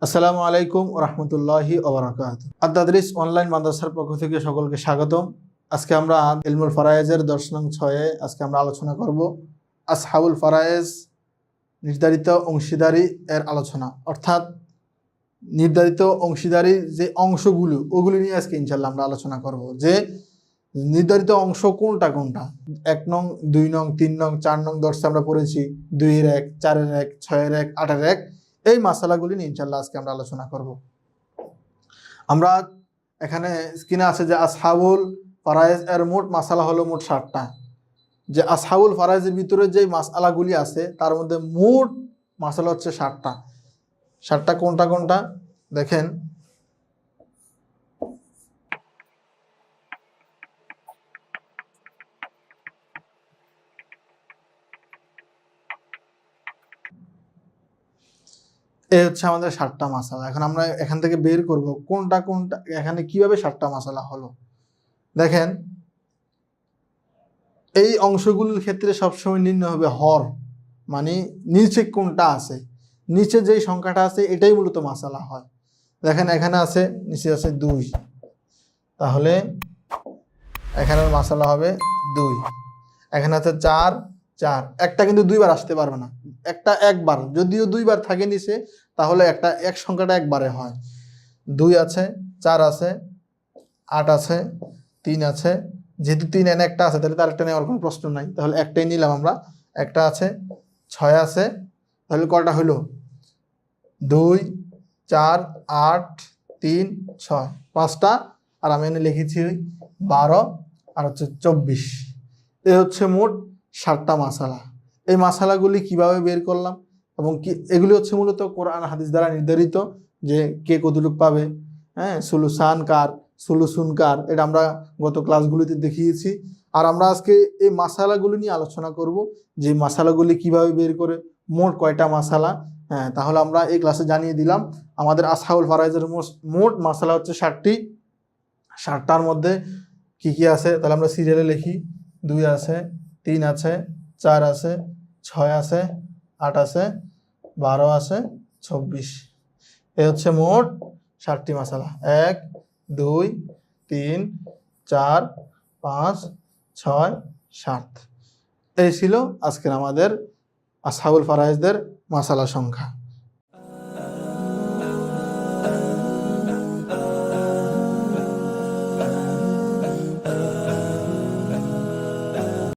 আসসালামু আলাইকুম ওয়া রাহমাতুল্লাহি ওয়া বারাকাতুহু। আত-তাদরিস অনলাইন মাদ্রাসার পক্ষ থেকে সকলকে স্বাগতম। আজকে আমরা ইলমুল ফারায়েজের 10 নং 6-এ আজকে আমরা আলোচনা করব আসহাবুল ফারায়েজ, নির্ধারিত অংশীদারি এর আলোচনা, অর্থাৎ নির্ধারিত অংশীদারির যে অংশগুলো ওগুলো নিয়ে আজকে ইনশাআল্লাহ আমরা আলোচনা করব যে নির্ধারিত অংশ কোনটা কোনটা। 1 নং, 2 নং, 3 নং, 4 নং দর্শে আমরা পড়েছি 2 এর 1, 4 এর 1, 6 এর 1, 8 এর 1। এই মাসালাগুলি নিয়ে ইনশাআল্লাহ আজকে আমরা আলোচনা করব। আমরা এখানে স্ক্রিনে আছে যে আসহাবুল ফারায়েজ এর মোট মাসালা হলো মোট 60টা। যে আসহাবুল ফারায়েজের ভিতরে যে মাসালাগুলি আছে তার মধ্যে মোট মাসালা হচ্ছে 60টা। 60টা কোনটা কোনটা দেখেন। এই হচ্ছে আমাদের 60টা মাসালা। এখন আমরা এখান থেকে বের করব কোনটা কোনটা, এখানে কিভাবে 60টা মাসালা হলো। দেখেন, এই অংশগুলোর ক্ষেত্রে সবসময় নির্ণয় হবে হর, মানে নিচে কোনটা আছে, নিচে যেই সংখ্যাটা আছে এটাই মূলত মাসালা হয়। দেখেন এখানে আছে, নিচে আছে 2, তাহলে এখানের মাসালা হবে 2। এখানে আছে 4, 4, একটা কিন্তু দুইবার আসতে পারবে না, একটা একবার, যদিও দুইবার থাকে নিচে তাহলে একটা এক সংখ্যাটা একবারে হয়। 2 আছে, 4 আছে, 8 আছে, 3 আছে, যেহেতু 3 এনে একটা আছে তাহলে তার একটা নেওয়ার কোনো প্রশ্ন নাই, তাহলে একটাই নিলাম আমরা। একটা আছে, 6 আছে, তাহলে কয়টা হলো 2, 4, 8, 3, 6, 5টা। আর আমি এনে লিখেছি 12 আর হচ্ছে 24। এই হচ্ছে মোট 60টা মাসালা। এই মাসালাগুলি কিভাবে বের করলাম এবং কি এগুলি হচ্ছে মূলত কোরআন হাদিস দ্বারা নির্ধারিত যে কে কতটুক পাবে। হ্যাঁ, সুলুসান কার, সুলুসুন কার, এটা আমরা গত ক্লাসগুলিতে দেখিয়েছি। আর আমরা আজকে এই মাসালাগুলি নিয়ে আলোচনা করব যে মাসালাগুলি কিভাবে বের করে, মোট কয়টা মাসালা। হ্যাঁ, তাহলে আমরা এই ক্লাসে জানিয়ে দিলাম আমাদের আসহাবুল ফারায়েজের মোট মাসালা হচ্ছে 60টি। 60টার মধ্যে কি কি আছে তাহলে আমরা সিরিয়ালে লিখি। 2 আছে, 3 আছে, 4 আছে, 6 আছে, 8 আছে, 12 আছে, 24। এ হচ্ছে মোট 60টি মাসালা। 1, 2, 3, 4, 5, 6, 7। এই ছিল আজকের আমাদের আসহাবুল ফারায়েজদের মাসালা সংখ্যা।